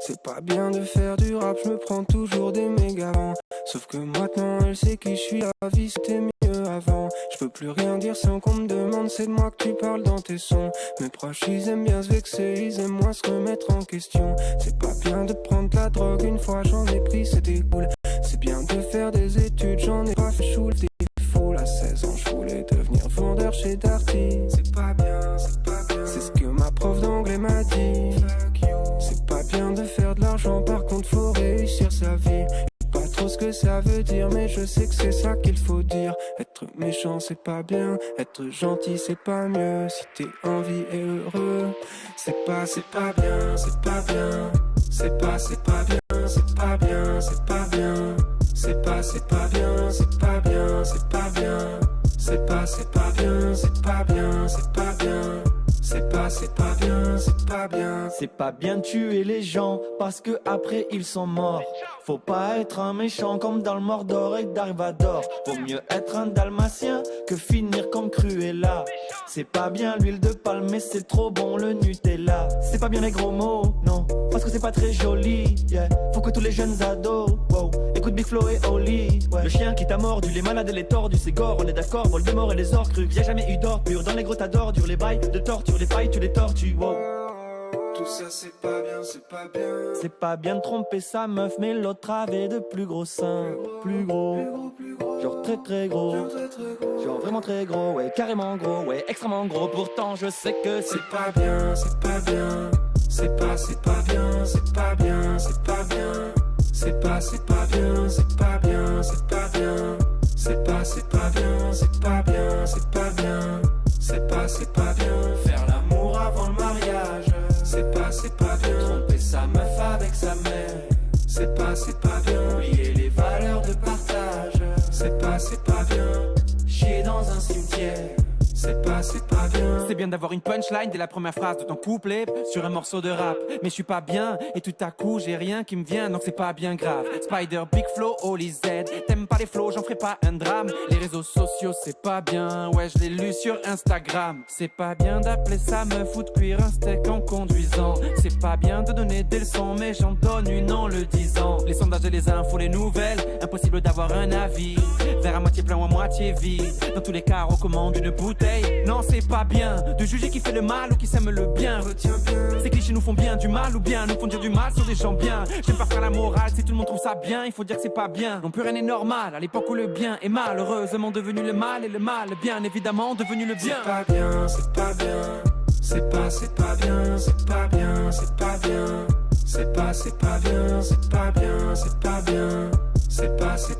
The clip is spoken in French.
C'est pas bien de faire du rap, je me prends toujours des méga vents. Sauf que maintenant elle sait qui je suis, la vie c'était mieux avant. Je peux plus rien dire sans qu'on me demande, c'est de moi que tu parles dans tes sons. Mes proches ils aiment bien se vexer, ils aiment moins se remettre en question. C'est pas bien de prendre la drogue, une fois j'en ai pris, c'était cool. C'est bien de faire des études, j'en ai pas fait choule. Des fous, à 16 ans je voulais devenir vendeur chez Darty. C'est pas bien, c'est pas bien. C'est ce que ma prof d'anglais m'a dit. C'est pas bien de faire de l'argent, par contre faut réussir sa vie. Pas trop ce que ça veut dire, mais je sais que c'est ça qu'il faut dire. Être méchant c'est pas bien, être gentil c'est pas mieux. Si t'es en vie et heureux, c'est pas bien, c'est pas bien. C'est pas bien, c'est pas bien, c'est pas bien. C'est pas bien, c'est pas bien, c'est pas bien. C'est pas bien, c'est pas bien, c'est pas bien. C'est pas bien, c'est pas bien. C'est pas bien de tuer les gens parce que après ils sont morts. Faut pas être un méchant comme dans le Mordor et Darvador. Vaut mieux être un dalmatien que finir comme Cruella. C'est pas bien l'huile de palme mais c'est trop bon le Nutella. C'est pas bien les gros mots, non, parce que c'est pas très joli, yeah. Faut que tous les jeunes ados, wow, écoute Big Flo et Oli, ouais. Le chien qui t'a mordu, les malades et les tordus, c'est gore, on est d'accord, Voldemort et les orcrux. Y'a jamais eu d'or pur, dans les grottes d'ordures, les bails de torture, les failles, tu les tortues, wow. Tout ça c'est pas bien, c'est pas bien. C'est pas bien de tromper sa meuf, mais l'autre avait de plus gros seins. Plus gros, genre très très gros. Genre vraiment très gros, ouais, carrément gros, ouais, extrêmement gros. Pourtant je sais que c'est pas bien, c'est pas bien. C'est pas bien, c'est pas bien, c'est pas bien. C'est pas bien, c'est pas bien, c'est pas bien. C'est pas bien, c'est pas bien, c'est pas bien. C'est pas bien. Faire l'amour avant le mariage. C'est pas bien. Tromper sa meuf avec sa mère. C'est pas bien. Oublier les valeurs de partage. C'est pas bien. Chier dans un cimetière. C'est pas bien. C'est bien d'avoir une punchline dès la première phrase de ton couplet sur un morceau de rap. Mais je suis pas bien et tout à coup j'ai rien qui me vient, donc c'est pas bien grave. Spider, Big Flo, Oli Z. T'aimes pas les flows, j'en ferai pas un drame. Les réseaux sociaux c'est pas bien, ouais je l'ai lu sur Instagram. C'est pas bien d'appeler sa meuf ou de cuire un steak en conduisant. C'est pas bien de donner des leçons, mais j'en donne une en le disant. Les sondages et les infos, les nouvelles, impossible d'avoir un avis. Verre à moitié plein ou à moitié vide. Dans tous les cas, on recommande une bouteille. Non c'est pas bien de juger qui fait le mal ou qui sème le bien. Retiens bien. Ces clichés nous font bien du mal ou bien nous font dire du mal sur des gens bien. J'aime pas faire la morale, si tout le monde trouve ça bien, il faut dire que c'est pas bien. Non plus rien n'est normal, à l'époque où le bien est malheureusement devenu le mal. Et le mal bien évidemment devenu le bien. C'est pas bien, c'est pas bien. C'est pas bien, c'est pas bien, c'est pas bien. C'est pas bien, c'est pas bien, c'est pas bien. C'est